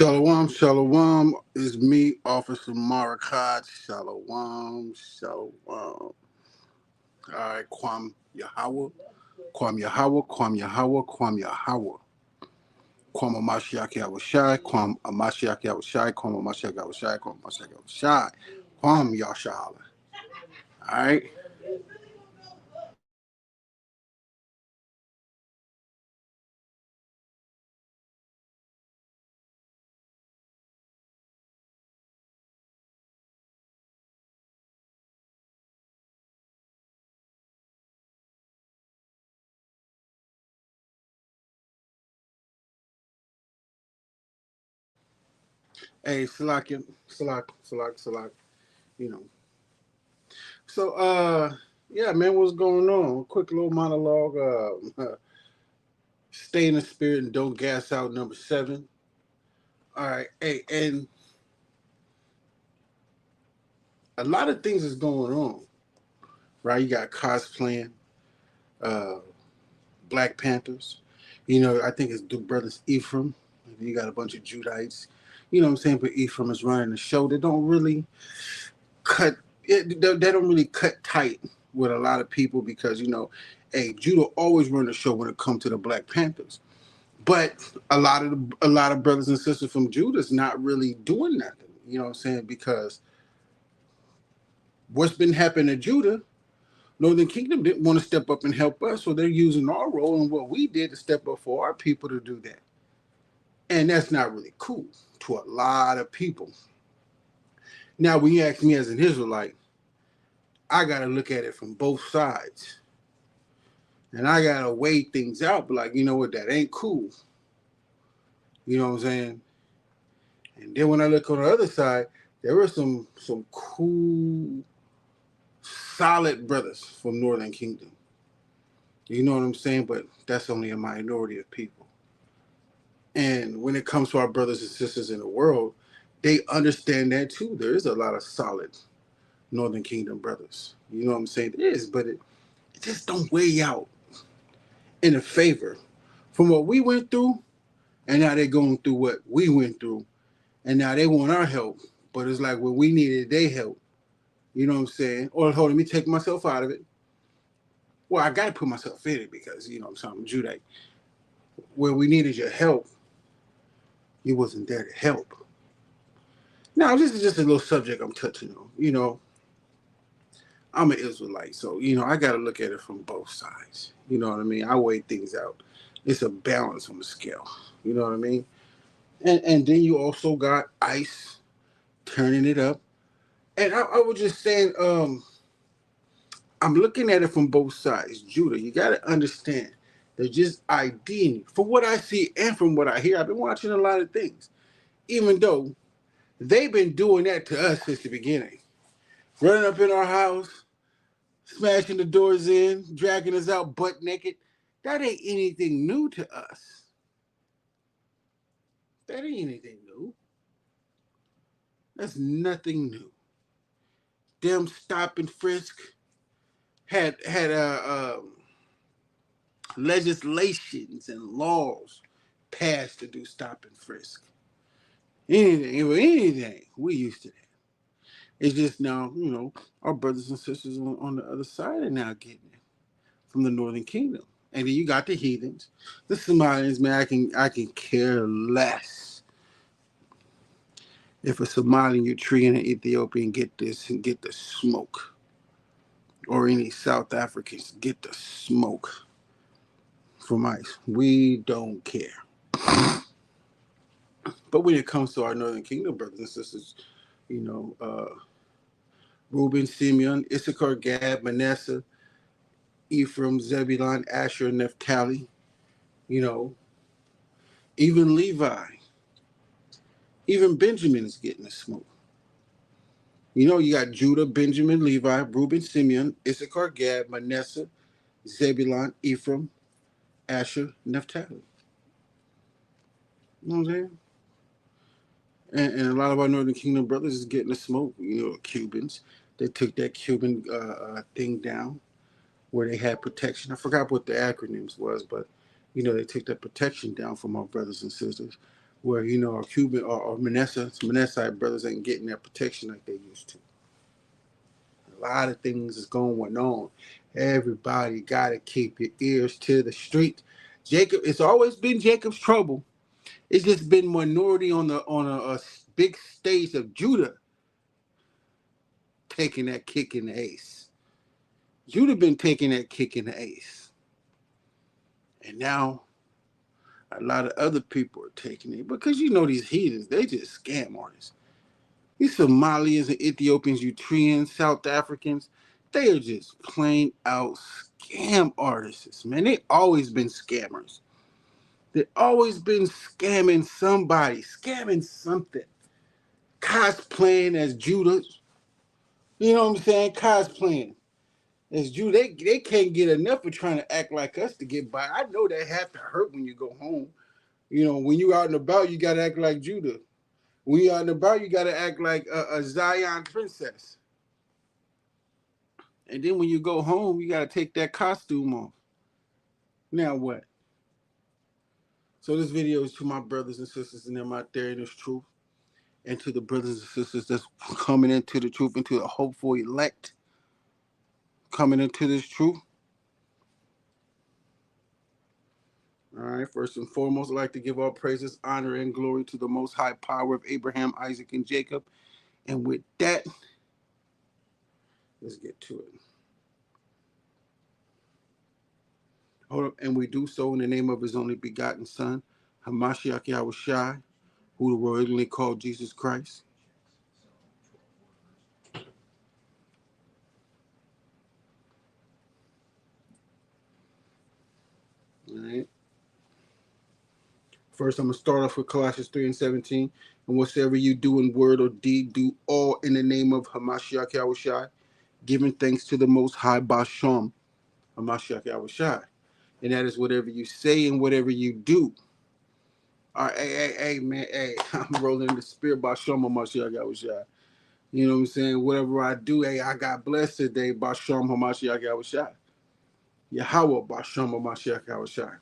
Shalom, shalom is me, Officer Marakat. Shalom, shalom. All right, Kwam Yahweh, Kwam Yahweh, Kwam Yahweh, Kwam Yahweh. Kwam Amashiach Yahushai, Kwam Amashiach Yahushai, Kwam Amashiach Yahushai, Kwam Amashiach Yahushai, Kwam Yashala. All right. Hey, Salak. You know. So, yeah, man, what's going on? Quick little monologue. Stay in the spirit and don't gas out. Number 7. All right. Hey, and a lot of things is going on, right? You got cosplaying, uh, Black Panthers. I think it's the brothers Ephraim. You got a bunch of Judites. You know what I'm saying? But Ephraim is running the show. They don't really cut. They don't really cut tight with a lot of people because hey, Judah always run the show when it comes to the Black Panthers. But a lot of brothers and sisters from Judah's not really doing nothing. You know what I'm saying? Because what's been happening to Judah, Northern Kingdom didn't want to step up and help us, so they're using our role and what we did to step up for our people to do that. And that's not really cool to a lot of people. Now, when you ask me as an Israelite, I got to look at it from both sides. And I got to weigh things out, but like, you know what, that ain't cool. You know what I'm saying? And then when I look on the other side, there were some cool, solid brothers from Northern Kingdom. You know what I'm saying? But that's only a minority of people. And when it comes to our brothers and sisters in the world, they understand that too. There is a lot of solid Northern Kingdom brothers. You know what I'm saying? There is, but it just don't weigh out in a favor from what we went through, and now they're going through what we went through, and now they want our help. But it's like when we needed their help, you know what I'm saying? Or hold on, let me take myself out of it. Well, I got to put myself in it because, I'm saying, I'm Judite. When we needed your help, you wasn't there to help. Now, this is just a little subject I'm touching on. I'm an Israelite, so I got to look at it from both sides. You know what I mean? I weigh things out. It's a balance on the scale. You know what I mean? And then you also got ICE turning it up. And I was just saying, I'm looking at it from both sides. Judah, you got to understand. They're just IDing. From what I see and from what I hear, I've been watching a lot of things. Even though they've been doing that to us since the beginning. Running up in our house, smashing the doors in, dragging us out butt naked. That ain't anything new to us. That ain't anything new. That's nothing new. Them stop and frisk had legislations and laws passed to do stop and frisk. Anything, we used to that. It's just now, our brothers and sisters on the other side are now getting it from the Northern Kingdom. And then you got the heathens, the Somalians. Man, I can care less if a Somalian you tree in an Ethiopian get this and get the smoke, or any South Africans get the smoke from ICE. We don't care. But when it comes to our Northern Kingdom brothers and sisters, you know, uh, Reuben, Simeon, Issachar, Gad, Manasseh, Ephraim, Zebulun, Asher, Naphtali, you know, even Levi, even Benjamin is getting the smoke. You got Judah, Benjamin, Levi, Reuben, Simeon, Issachar, Gad, Manasseh, Zebulun, Ephraim, Asher, Naphtali. You know what I'm saying? And a lot of our Northern Kingdom brothers is getting the smoke. Cubans. They took that Cuban thing down where they had protection. I forgot what the acronyms was, but they took that protection down from our brothers and sisters. where, you know, our Cuban or Manasseh brothers ain't getting that protection like they used to. A lot of things is going on. Everybody got to keep your ears to the street. Jacob, it's always been Jacob's trouble. It's just been minority on a big stage of Judah taking that kick in the ace. Judah been taking that kick in the ace. And now a lot of other people are taking it because you know these heathens, they just scam artists. These Somalians and Ethiopians, Eritreans, South Africans, they are just plain out scam artists, man. They always been scammers. They always been scamming somebody, scamming something. Cosplaying as Judah. You know what I'm saying? Cosplaying as Judah. They can't get enough of trying to act like us to get by. I know that have to hurt when you go home. You know, when you out and about, you got to act like Judah. When you out and about, you got to act like a Zion princess. And then when you go home, you got to take that costume off. Now what? So this video is to my brothers and sisters and them out there in this truth. And to the brothers and sisters that's coming into the truth, into the hopeful elect coming into this truth. All right, first and foremost, I'd like to give all praises, honor, and glory to the most high power of Abraham, Isaac, and Jacob. And with that, let's get to it. Hold up, and we do so in the name of his only begotten Son, Hamashiach Yahushai, who the world originally called Jesus Christ. All right. First, I'm going to start off with Colossians 3 and 17. And whatsoever you do in word or deed, do all in the name of Hamashiach Yahushai, giving thanks to the Most High Basham, Hamashiach Yahushai. And that is whatever you say and whatever you do. All right, hey, man, hey, I'm rolling in the spirit Basham, Hamashiach Yahushai. You know what I'm saying? Whatever I do, hey, I got blessed today, Basham, Hamashiach Yahushai. Yahweh, Basham, Hamashiach Yahushai.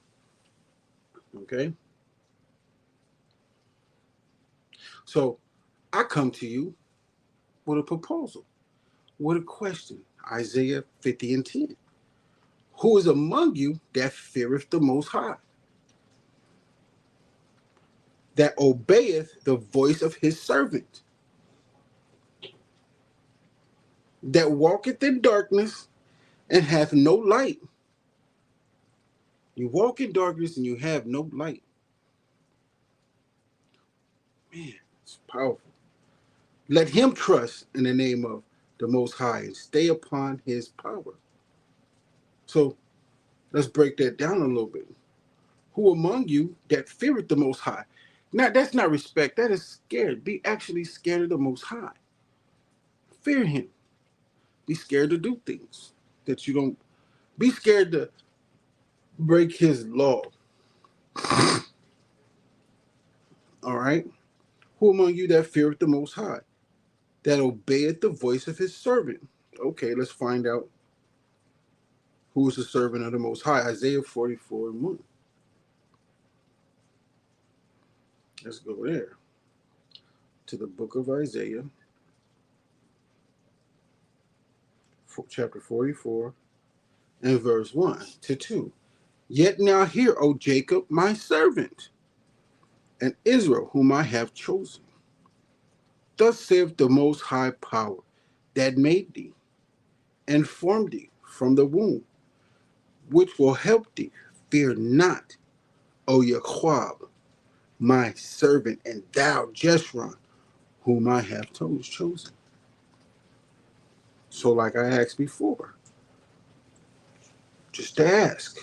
Okay? So, I come to you with a proposal, with a question. Isaiah 50 and 10. Who is among you that feareth the Most High, that obeyeth the voice of his servant, that walketh in darkness and hath no light? You walk in darkness and you have no light. Man, it's powerful. Let him trust in the name of the Most High and stay upon his power. So let's break that down a little bit. Who among you that feareth the Most High? Now, that's not respect. That is scared. Be actually scared of the Most High. Fear him. Be scared to do things that you don't. Be scared to break his law. All right? Who among you that feareth the Most High, that obeyeth the voice of his servant? Okay, let's find out who is the servant of the Most High. Isaiah 44 and 1. Let's go there to the book of Isaiah, chapter 44, and verse 1 to 2. Yet now hear, O Jacob, my servant, and Israel, whom I have chosen. Thus saith the Most High Power, that made thee and formed thee from the womb, which will help thee. Fear not, O Yahweh, my servant, and thou, Jeshurun, whom I have chosen. So like I asked before, just to ask,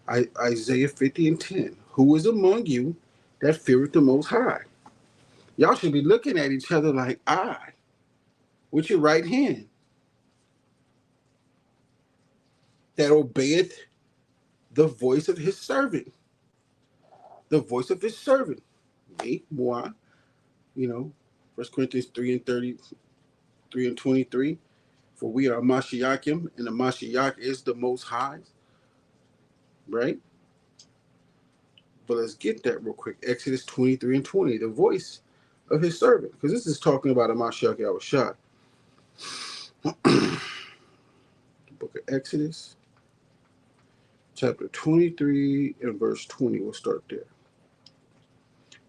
Isaiah 50 and 10, who is among you that feareth the Most High? Y'all should be looking at each other like, with your right hand, that obeyeth the voice of his servant. The voice of his servant. Me, moi, you know, 1 Corinthians 3 and 33 and 23. For we are Mashiachim, and the Mashiach is the Most High, right? But let's get that real quick. Exodus 23 and 20, the voice of his servant. Because this is talking about a Mashiach Yahushua. The book of Exodus, chapter 23 and verse 20. We'll start there.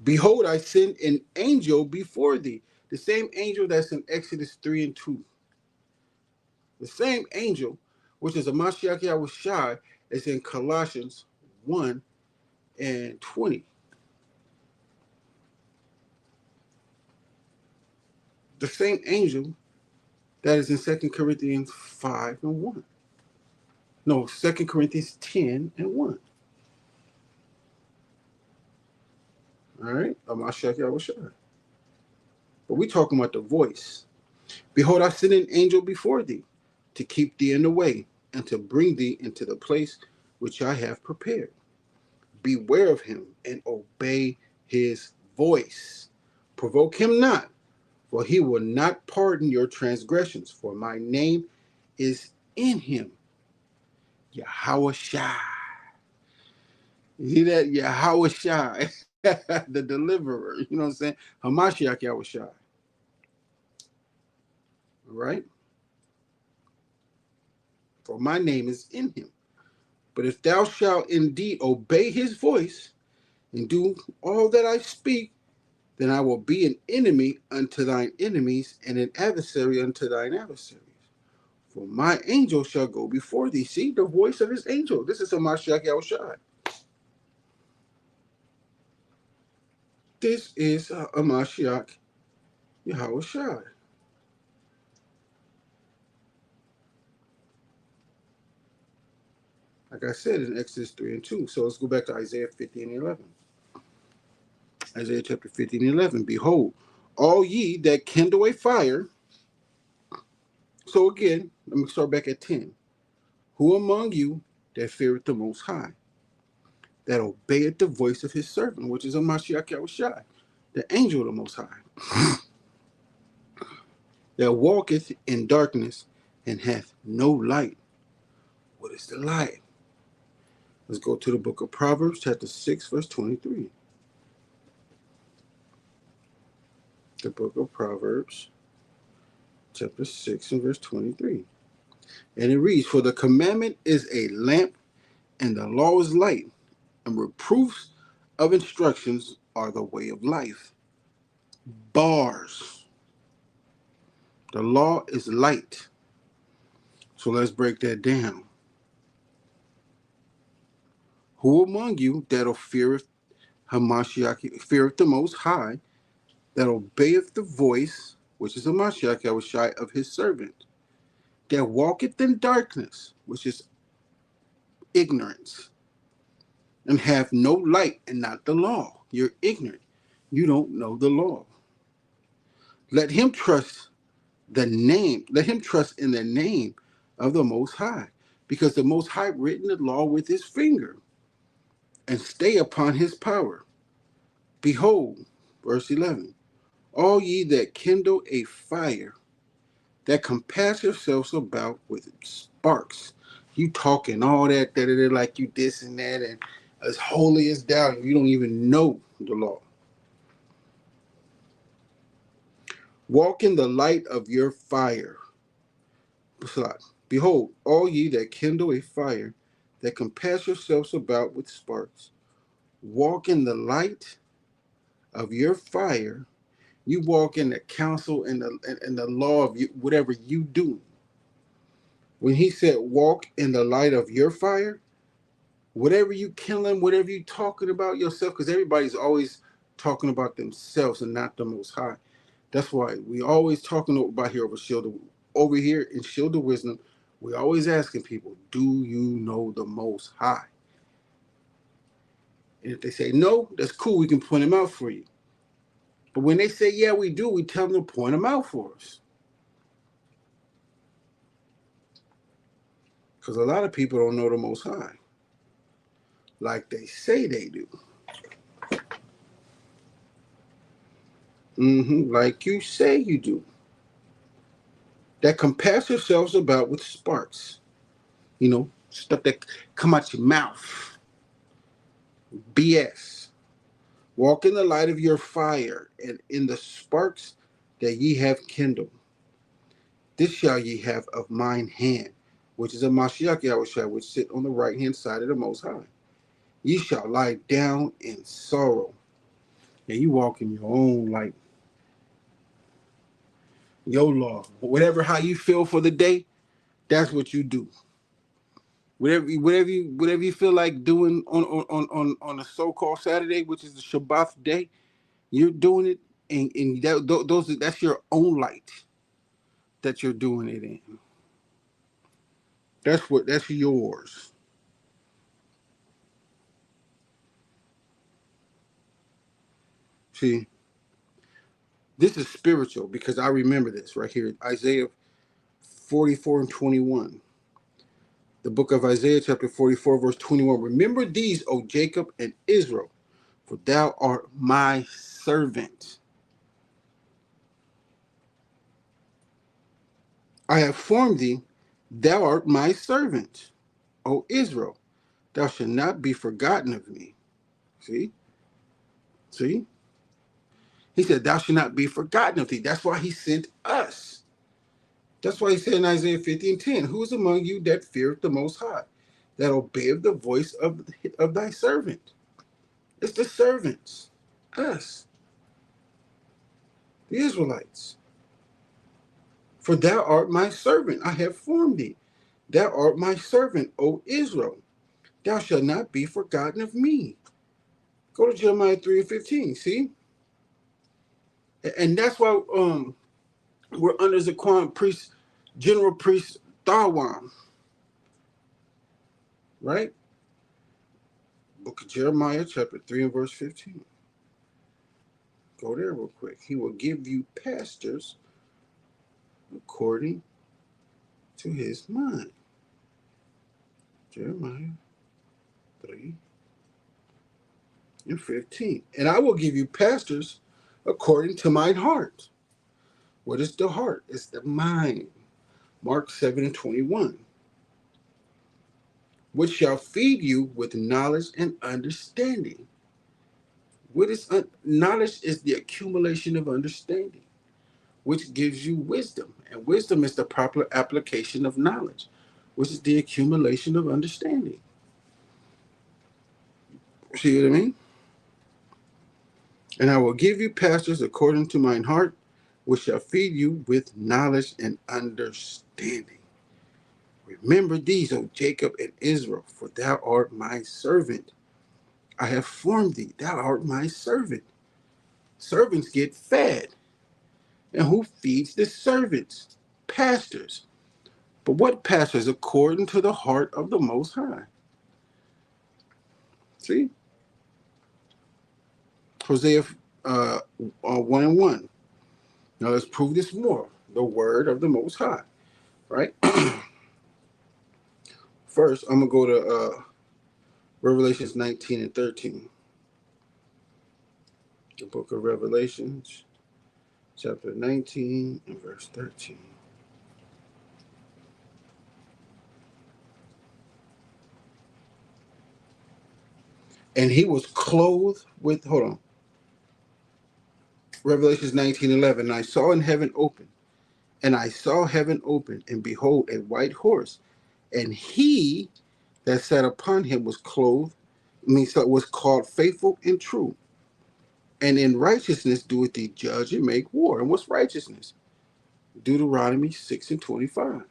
Behold, I send an angel before thee. The same angel that's in Exodus 3 and 2. The same angel, which is a Mashiach Yahushua, is in Colossians 1 and 20. The same angel that is in 2 Corinthians 5 and 1. No, 2 Corinthians 10 and 1. All right? A Mashiach Yahushua. But we're talking about the voice. Behold, I send an angel before thee to keep thee in the way and to bring thee into the place which I have prepared. Beware of him and obey his voice. Provoke him not, for he will not pardon your transgressions, for my name is in him. Yahushua. You see that? Yahushua, the deliverer. You know what I'm saying? Hamashiach Yahushua. All right? For my name is in him. But if thou shalt indeed obey his voice and do all that I speak, then I will be an enemy unto thine enemies and an adversary unto thine adversaries. For my angel shall go before thee. See the voice of his angel. This is a Mashiach Yahushua. This is a Mashiach Yahushua. Like I said in Exodus 3 and 2. So let's go back to Isaiah 50 and 11. Isaiah chapter 50 and 11. Behold, all ye that kindle a fire. So again, let me start back at 10. Who among you that feareth the Most High, that obeyeth the voice of his servant, which is a Mashiach Yahushua, the angel of the Most High, that walketh in darkness and hath no light. What is the light? Let's go to the book of Proverbs, chapter 6, verse 23. The book of Proverbs, chapter 6 and verse 23. And it reads, for the commandment is a lamp, and the law is light, and reproofs of instructions are the way of life. Bars. The law is light. So let's break that down. Who among you that'll feareth Hamashiach, feareth the Most High, that obeyeth the voice, which is a Mashiach Yahushua, of his servant, that walketh in darkness, which is ignorance, and have no light and not the law. You're ignorant. You don't know the law. Let him trust the name. Let him trust in the name of the Most High, because the Most High written the law with his finger, and stay upon his power. Behold, verse 11, all ye that kindle a fire, that compass yourselves about with sparks. You talking all that, like you this and that, and as holy as thou, you don't even know the law. Walk in the light of your fire. Behold, all ye that kindle a fire, that compass yourselves about with sparks. Walk in the light of your fire. You walk in the counsel and the law of you, whatever you do. When he said walk in the light of your fire, whatever you killing, whatever you talking about yourself, because everybody's always talking about themselves and not the Most High. That's why we always talking about over here in Shield of Wisdom. We always asking people, do you know the Most High? And if they say no, that's cool. We can point him out for you. But when they say, yeah, we do, we tell them to point him out for us. Because a lot of people don't know the Most High like they say they do. Like you say you do. That compass yourselves about with sparks. You know, stuff that come out your mouth. BS. Walk in the light of your fire, and in the sparks that ye have kindled. This shall ye have of mine hand, which is a Mashiach Yahushua, which sit on the right hand side of the Most High. Ye shall lie down in sorrow. And you walk in your own light, your law. Whatever how you feel for the day, that's what you do. Whatever you feel like doing on a so-called Saturday, which is the Shabbat day, you're doing it, and that's your own light that you're doing it in. That's yours. See, this is spiritual because I remember this right here, Isaiah 44 and 21. The book of Isaiah, chapter 44, verse 21. Remember these, O Jacob and Israel, for thou art my servant. I have formed thee, thou art my servant. O Israel, thou shalt not be forgotten of me. See? See? He said, thou shalt not be forgotten of thee. That's why he sent us. That's why he said in Isaiah 50 and 10, who is among you that feareth the Most High, that obeyeth the voice of thy servant? It's the servants, us, the Israelites. For thou art my servant, I have formed thee. Thou art my servant, O Israel. Thou shalt not be forgotten of me. Go to Jeremiah 3 and 15, see? And that's why we're under Zaquan priest, general priest Tharwan, right? Book of Jeremiah, chapter 3 and verse 15. Go there real quick. He will give you pastors according to his mind. Jeremiah 3 and 15. And I will give you pastors according to mine heart. What is the heart? It's the mind. Mark 7 and 21. Which shall feed you with knowledge and understanding. What is knowledge is the accumulation of understanding, which gives you wisdom. And wisdom is the proper application of knowledge, which is the accumulation of understanding. See what I mean? And I will give you pastors according to mine heart, which shall feed you with knowledge and understanding. Remember these, O Jacob and Israel, for thou art my servant. I have formed thee, thou art my servant. Servants get fed. And who feeds the servants? Pastors. But what pastors? According to the heart of the Most High. See? Hosea 1 and 1. Now let's prove this more. The word of the Most High. Right? First, I'm going to go to Revelations 19 and 13. The book of Revelations, chapter 19 and verse 13. And he was clothed with, hold on, Revelations 19:11. And I saw in heaven open, and I saw heaven open, and behold, a white horse. And he that sat upon him was clothed, so was called faithful and true. And in righteousness doeth he judge and make war. And what's righteousness? Deuteronomy 6 and 25.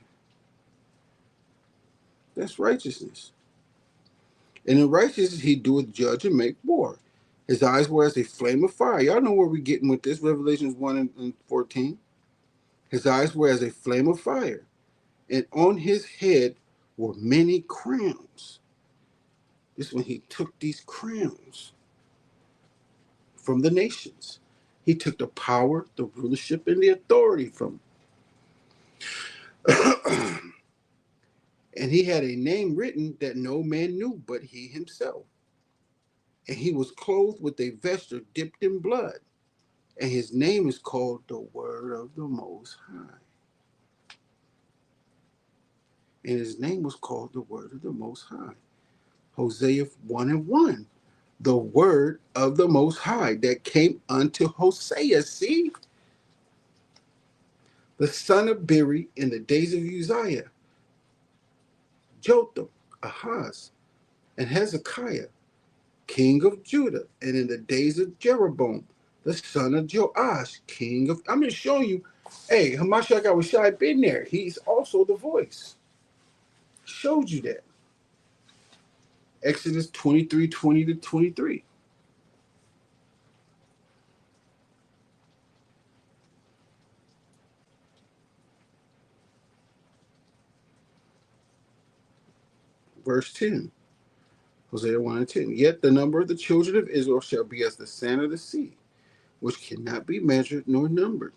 That's righteousness. And in righteousness he doeth judge and make war. His eyes were as a flame of fire. Y'all know where we're getting with this. Revelations 1 and 14. His eyes were as a flame of fire. And on his head were many crowns. This is when he took these crowns from the nations. He took the power, the rulership, and the authority from them. And he had a name written that no man knew but he himself. And he was clothed with a vesture dipped in blood. And his name is called the Word of the Most High. And his name was called the Word of the Most High. Hosea 1 and 1. the word of the Most High that came unto Hosea. See, the son of Beri in the days of Uzziah, Jotham, Ahaz, and Hezekiah, king of Judah, and in the days of Jeroboam, the son of Joash, king of. I'm just showing you, hey, Hamashiach Awashai been there. He's also the voice. Showed you that. Exodus 23:20 to 23. Verse 10. Hosea 1 and 10. Yet the number of the children of Israel shall be as the sand of the sea, which cannot be measured nor numbered.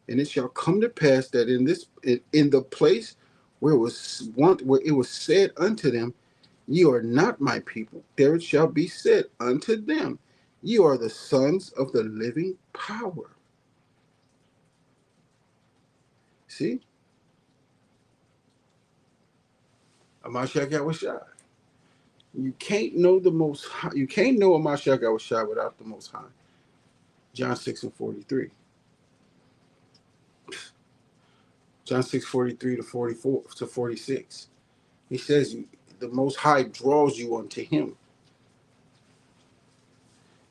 And it shall come to pass that in the place where it was said unto them, ye are not my people, there it shall be said unto them, ye are the sons of the living power. See? Amashiach Yahushua. You can't know the most high. You can't know Amashiach Yahushua without the most high. John 6 and 43. John 6:43 to 44 to 46. He says the most high draws you unto him.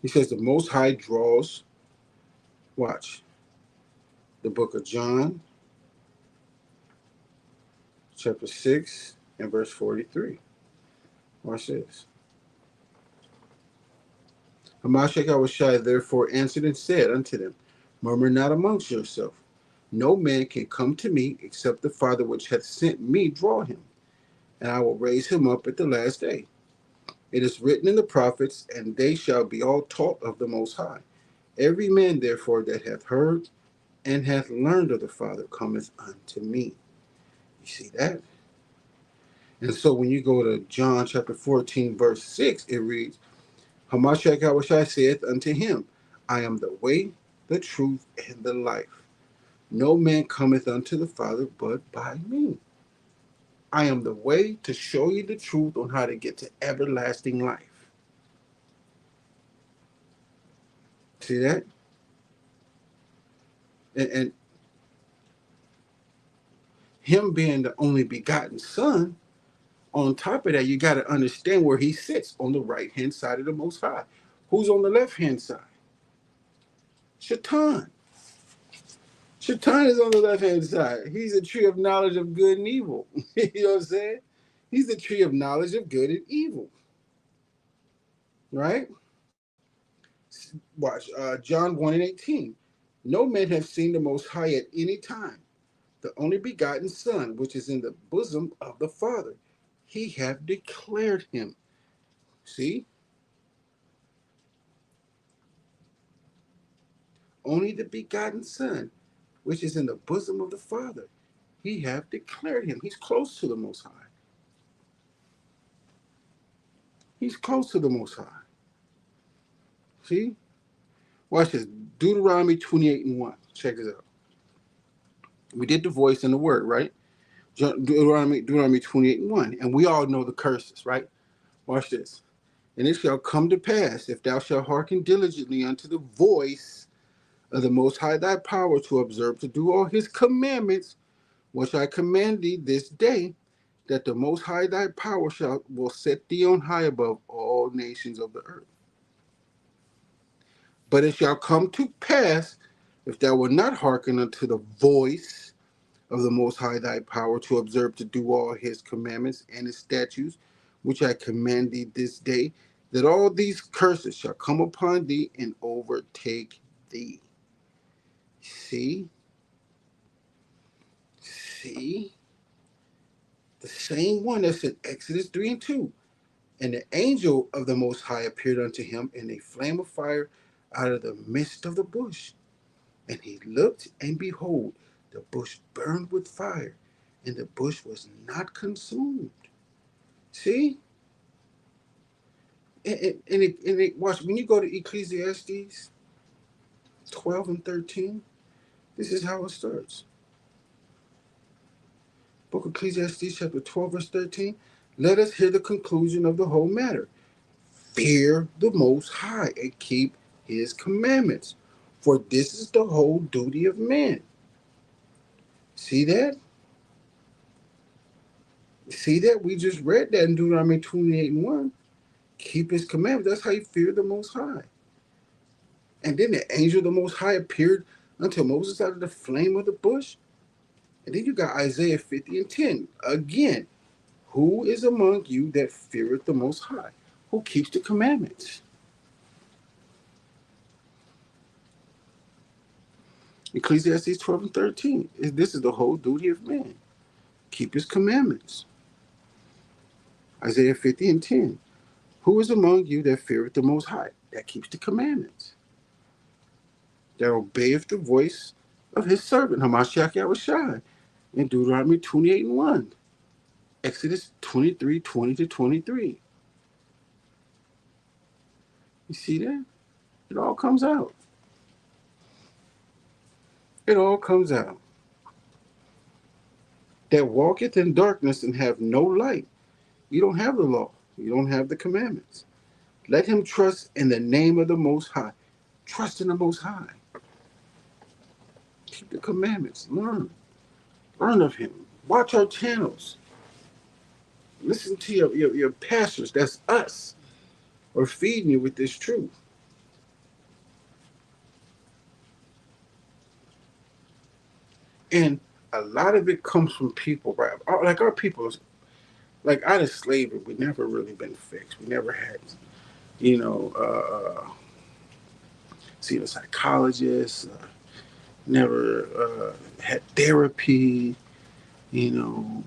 He says the most high draws, watch, the book of John, chapter 6 and verse 43. Watch this. Hamashiach Yahushua therefore answered and said unto them, murmur not amongst yourselves. No man can come to me except the Father which hath sent me draw him, and I will raise him up at the last day. It is written in the prophets, and they shall be all taught of the Most High. Every man therefore that hath heard and hath learned of the Father cometh unto me. You see that? And so when you go to John chapter 14, verse 6, it reads, Hamashiach Yahushua saith unto him, I am the way, the truth, and the life. No man cometh unto the Father but by me. I am the way to show you the truth on how to get to everlasting life. See that? And him being the only begotten Son, on top of that, you got to understand where he sits on the right hand side of the Most High. Who's on the left hand side? Shaitan. Shaitan is on the left hand side. He's a tree of knowledge of good and evil. You know what I'm saying? He's the tree of knowledge of good and evil. Right? Watch John 1 and 18. No man have seen the Most High at any time. The only begotten Son, which is in the bosom of the Father, he hath declared him. See? Only the begotten Son, which is in the bosom of the Father, he hath declared him. He's close to the Most High. He's close to the Most High. See? Watch this. Deuteronomy 28 and 1. Check this out. We did the voice and the word, right? Deuteronomy 28 and 1. And we all know the curses, right? Watch this. And it shall come to pass, if thou shalt hearken diligently unto the voice of the Most High thy power, to observe to do all his commandments, which I command thee this day, that the Most High thy power will set thee on high above all nations of the earth. But it shall come to pass, if thou wilt not hearken unto the voice of the Most High thy power, to observe to do all his commandments and his statutes, which I command thee this day, that all these curses shall come upon thee and overtake thee. See? See? The same one that's in Exodus 3 and 2. And the angel of the Most High appeared unto him in a flame of fire out of the midst of the bush. And he looked, and behold, the bush burned with fire, and the bush was not consumed. See? Watch, when you go to Ecclesiastes 12 and 13, this is how it starts. Book of Ecclesiastes chapter 12, verse 13. Let us hear the conclusion of the whole matter. Fear the Most High and keep his commandments, for this is the whole duty of man. See that? See that? We just read that in Deuteronomy 28 and 1. Keep his commandments. That's how you fear the Most High. And then the angel of the Most High appeared unto Moses out of the flame of the bush. And then you got Isaiah 50 and 10. Again, who is among you that feareth the Most High? Who keeps the commandments? Ecclesiastes 12 and 13. This is the whole duty of man. Keep his commandments. Isaiah 50 and 10. Who is among you that feareth the Most High? That keeps the commandments. That obeyeth the voice of his servant, Hamashiach Yahushua, in Deuteronomy 28 and 1. Exodus 23, 20 to 23. You see that? It all comes out. It all comes out. That walketh in darkness and have no light. You don't have the law. You don't have the commandments. Let him trust in the name of the Most High. Trust in the Most High. Keep the commandments. Learn. Learn of him. Watch our channels. Listen to your pastors. That's us. We're feeding you with this truth. And a lot of it comes from people, right? Like our people, like out of slavery, we never really been fixed. We never had, you know, seen a psychologist, never had therapy, you know.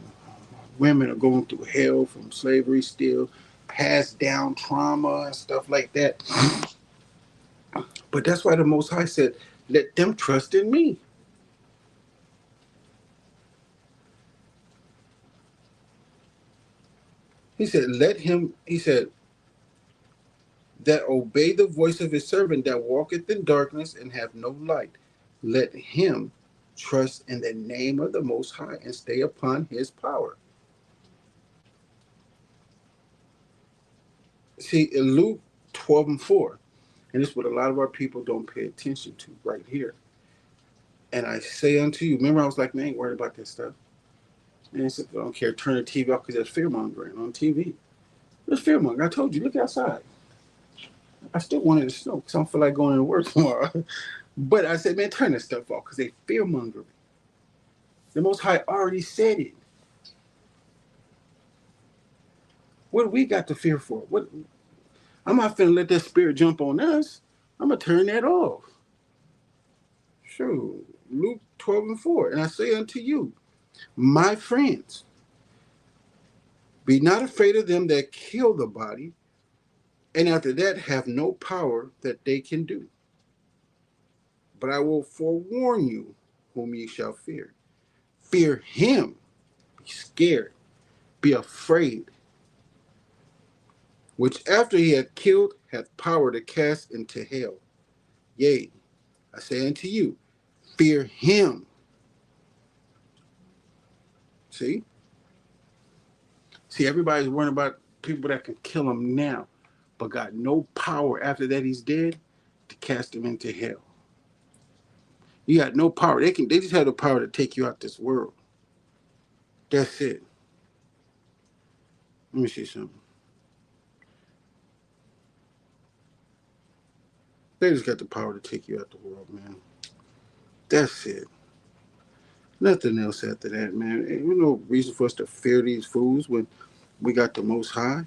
Women are going through hell from slavery still, passed down trauma and stuff like that. But that's why the Most High said, let them trust in me. He said, that obey the voice of his servant that walketh in darkness and have no light. Let him trust in the name of the Most High and stay upon his power. See, in Luke 12 and 4, and this is what a lot of our people don't pay attention to right here. And I say unto you, remember I was like, man, I ain't worried about this stuff. And he said, I don't care, turn the TV off because there's fear mongering on TV. There's fear mongering. I told you, look outside. I still wanted to snow because I don't feel like going to work tomorrow. But I said, man, turn this stuff off because they fear mongering. The Most High already said it. What do we got to fear for? What? I'm not finna let that spirit jump on us. I'm gonna turn that off. Sure. Luke 12 and 4. And I say unto you, my friends, be not afraid of them that kill the body, and after that have no power that they can do. But I will forewarn you whom ye shall fear. Fear him. Be scared. Be afraid. Which after he hath killed hath power to cast into hell. Yea, I say unto you, fear him. See? See, everybody's worrying about people that can kill him now, but got no power after that he's dead to cast him into hell. You got no power. They just have the power to take you out this world. That's it. Let me see something. They just got the power to take you out the world, man. That's it. Nothing else after that, man. Ain't no reason for us to fear these fools when we got the Most High.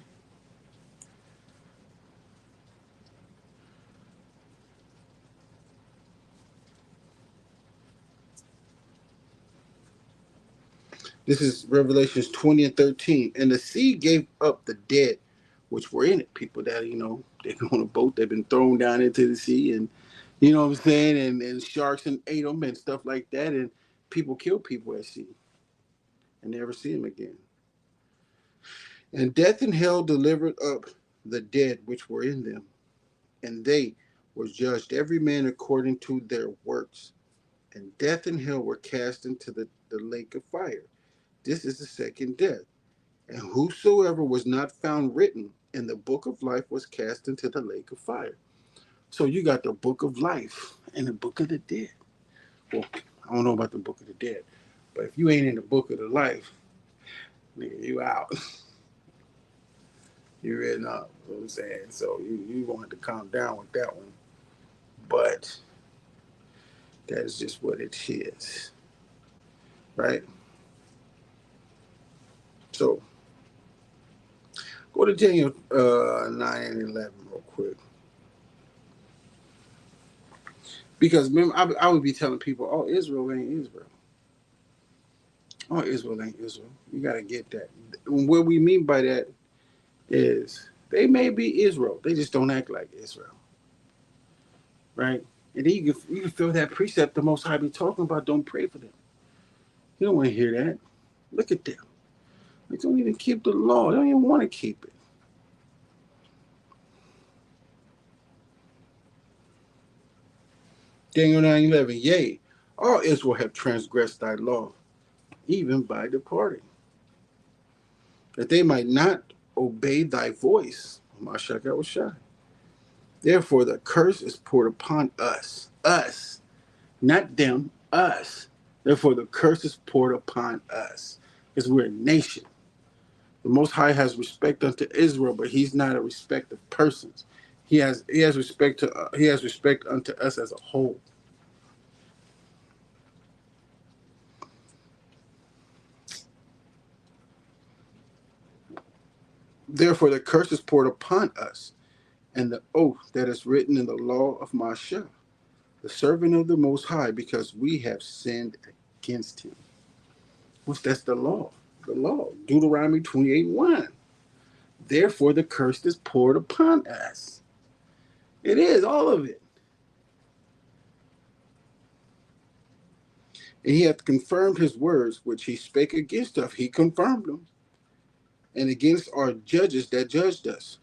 This is Revelations 20 and 13. And the sea gave up the dead which were in it. People that, they've been on a boat, they've been thrown down into the sea, and you know what I'm saying, and sharks and ate them and stuff like that. And people kill people at sea and never see them again. And death and hell delivered up the dead which were in them, and they were judged every man according to their works. And death and hell were cast into the lake of fire. This is the second death. And whosoever was not found written and the book of life was cast into the lake of fire. So you got the book of life and the book of the dead. Well, I don't know about the book of the dead, but if you ain't in the book of the life, nigga, you out. You're written up. You know what I'm saying? So you want to calm down with that one. But that is just what it is. Right? So go to Daniel 9 and 11 real quick. Because remember, I would be telling people, oh, Israel ain't Israel. Oh, Israel ain't Israel. You got to get that. What we mean by that is they may be Israel. They just don't act like Israel. Right? And then you can feel that precept the Most High be talking about, don't pray for them. You don't want to hear that. Look at them. They don't even keep the law. They don't even want to keep it. Daniel 9:11. Yea, all Israel have transgressed thy law, even by departing, that they might not obey thy voice. Mashak. Therefore, the curse is poured upon us. Us. Not them. Us. Therefore, the curse is poured upon us. Because we're a nation. The Most High has respect unto Israel, but He's not a respect of persons. He has respect unto us as a whole. Therefore, the curse is poured upon us, and the oath that is written in the law of Mashah, the servant of the Most High, because we have sinned against Him. That's the law. The law. Deuteronomy 28:1. Therefore, the curse is poured upon us. It is, all of it. And He hath confirmed His words, which He spake against us. He confirmed them. And against our judges that judged us,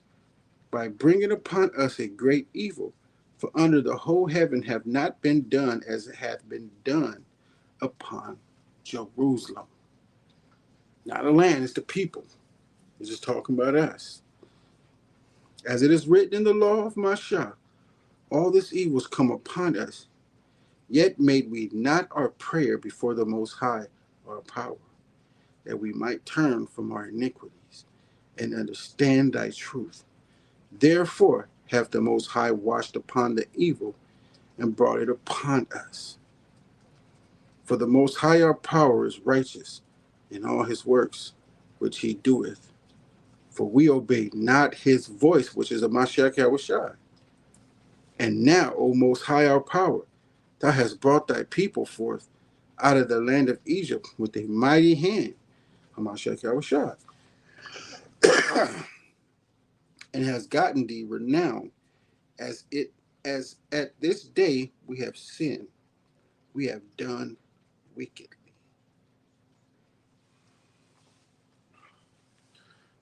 by bringing upon us a great evil. For under the whole heaven have not been done as it hath been done upon Jerusalem. Not a land, it's the people. It's just talking about us. As it is written in the law of Mashah, all this evil has come upon us. Yet made we not our prayer before the Most High our power, that we might turn from our iniquities and understand thy truth. Therefore hath the Most High watched upon the evil and brought it upon us. For the Most High our power is righteous in all His works, which He doeth. For we obeyed not His voice, which is a Mashiach Yahushua. And now, O Most High our power, Thou hast brought Thy people forth out of the land of Egypt with a mighty hand, Hamashiach Yahushua, and has gotten Thee renowned, as at this day we have sinned, we have done wickedly.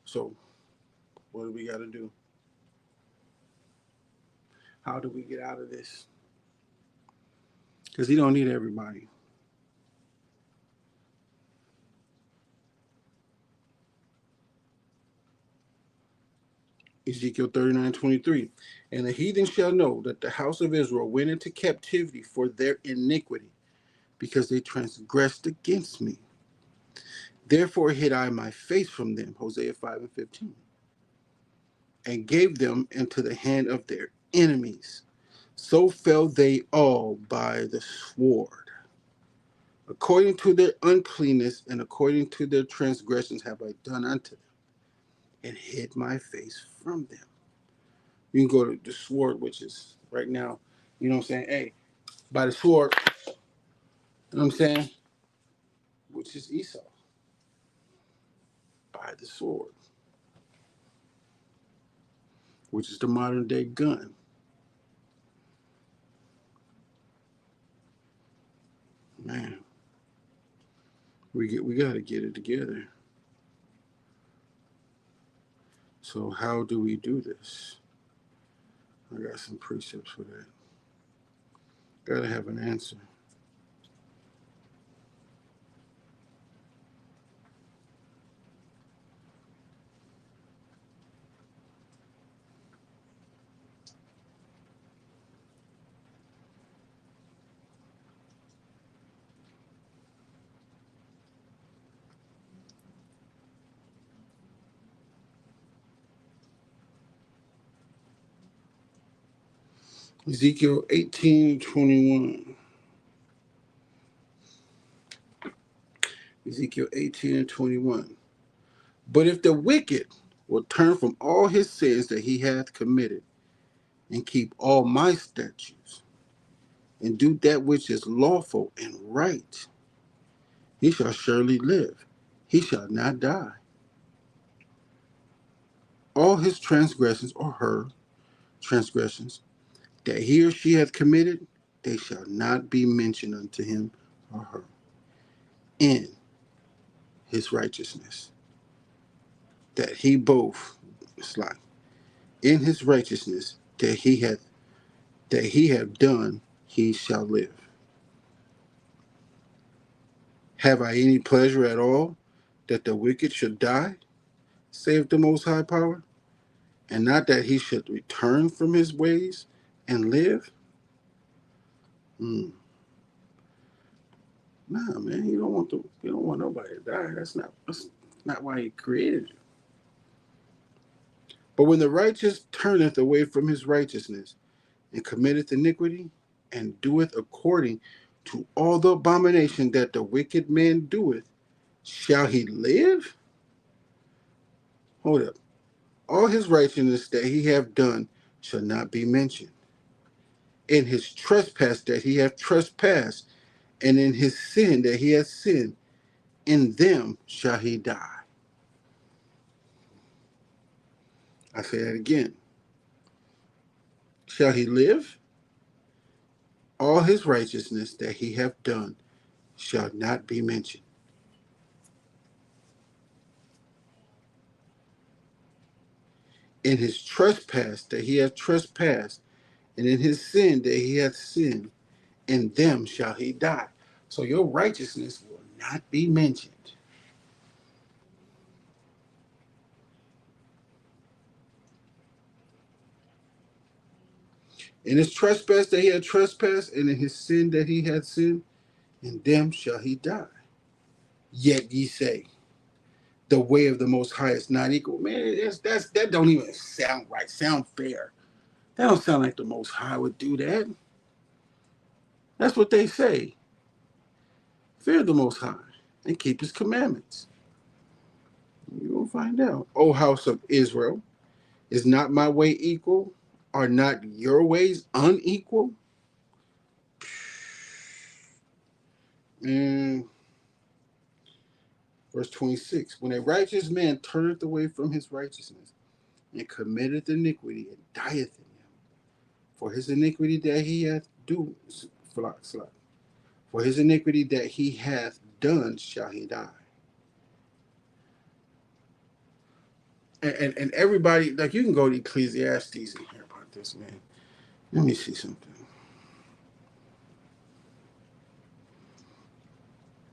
So, what do we got to do? How do we get out of this? Because He don't need everybody. Ezekiel 39:23. And the heathen shall know that the house of Israel went into captivity for their iniquity, because they transgressed against me. Therefore hid I my face from them, Hosea 5:15, and gave them into the hand of their enemies. So fell they all by the sword. According to their uncleanness and according to their transgressions have I done unto them, and hid my face from them. You can go to the sword, which is right now, you know what I'm saying? Hey, by the sword, you know what I'm saying? Which is Esau. By the sword, which is the modern day gun. Man, we gotta get it together. So how do we do this? I got some precepts for that. Gotta have an answer. Ezekiel 18:21. Ezekiel 18:21. But if the wicked will turn from all his sins that he hath committed, and keep all my statutes, and do that which is lawful and right, he shall surely live. He shall not die. All his transgressions or her transgressions that he or she hath committed, they shall not be mentioned unto him or her in his righteousness. That he both, it's like, in his righteousness that he have done, he shall live. Have I any pleasure at all that the wicked should die, saith the Most High Power, and not that he should return from his ways and live? Mm. Nah, man, you don't want nobody to die. That's not why he created you. But when the righteous turneth away from his righteousness, and committeth iniquity, and doeth according to all the abomination that the wicked man doeth, shall he live? Hold up. All his righteousness that he have done shall not be mentioned. In his trespass that he hath trespassed, and in his sin that he hath sinned, in them shall he die. I say that again. Shall he live? All his righteousness that he hath done shall not be mentioned. In his trespass that he hath trespassed, and in his sin that he hath sinned, in them shall he die. So your righteousness will not be mentioned. In his trespass that he had trespassed, and in his sin that he had sinned, in them shall he die. Yet ye say, the way of the Most High is not equal. Man, that don't even sound right, sound fair. That don't sound like the Most High would do that. That's what they say. Fear the Most High and keep his commandments. You will find out. O house of Israel, is not my way equal? Are not your ways unequal? And verse 26, when a righteous man turneth away from his righteousness, and committeth iniquity, and dieth in him, for his iniquity that he hath do, for his iniquity that he hath done shall he die. And everybody, like, you can go to Ecclesiastes and hear about this, man. Let me see something.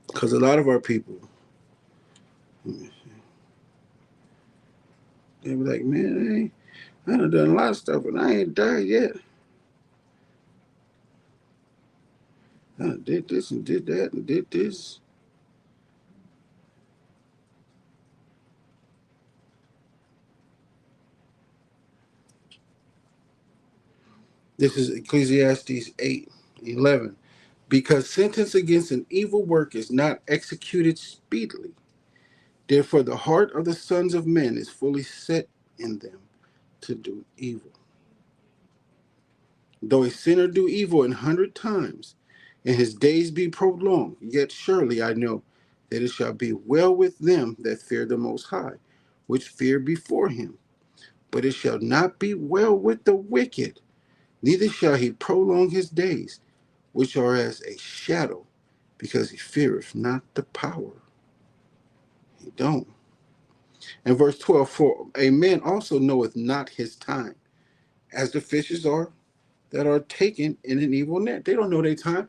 Because a lot of our people, they be like, man, I done done a lot of stuff, and I ain't died yet. I did this and did that and did this. This is Ecclesiastes 8:11. Because sentence against an evil work is not executed speedily. Therefore, the heart of the sons of men is fully set in them to do evil. Though a sinner do evil 100 times, and his days be prolonged, yet surely I know that it shall be well with them that fear the Most High, which fear before him. But it shall not be well with the wicked, neither shall he prolong his days, which are as a shadow, because he feareth not the power. He don't. And verse 12, for a man also knoweth not his time, as the fishes are that are taken in an evil net. They don't know their time.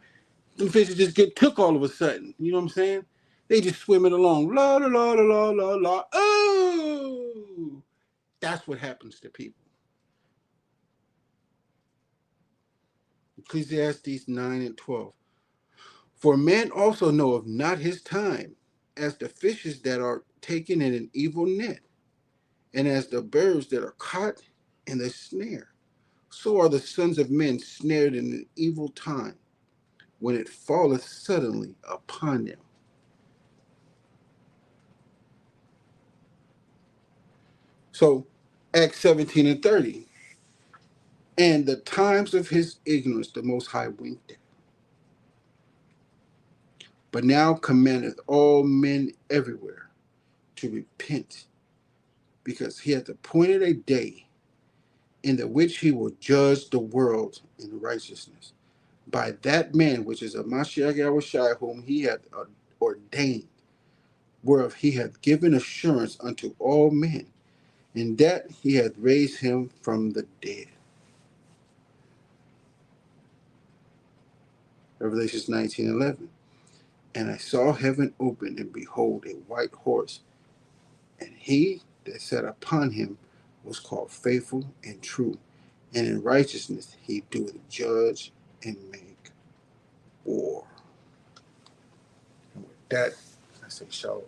Them fishes just get took all of a sudden. You know what I'm saying? They just swimming along. La la la la la la la. Oh, that's what happens to people. Ecclesiastes 9:12. For man also knoweth not his time, as the fishes that are taken in an evil net, and as the birds that are caught in the snare. So are the sons of men snared in an evil time, when it falleth suddenly upon them. So, Acts 17 and 30. And the times of his ignorance the Most High winked at. But now commandeth all men everywhere to repent, because he hath appointed a day in the which he will judge the world in righteousness by that man which is a Mashiach Yahushua, whom he hath ordained, whereof he hath given assurance unto all men, in that he hath raised him from the dead. Revelations 19:11. And I saw heaven open, and behold, a white horse, and he that sat upon him was called Faithful and True, and in righteousness he doeth judge and make war. And with that, I say shalom.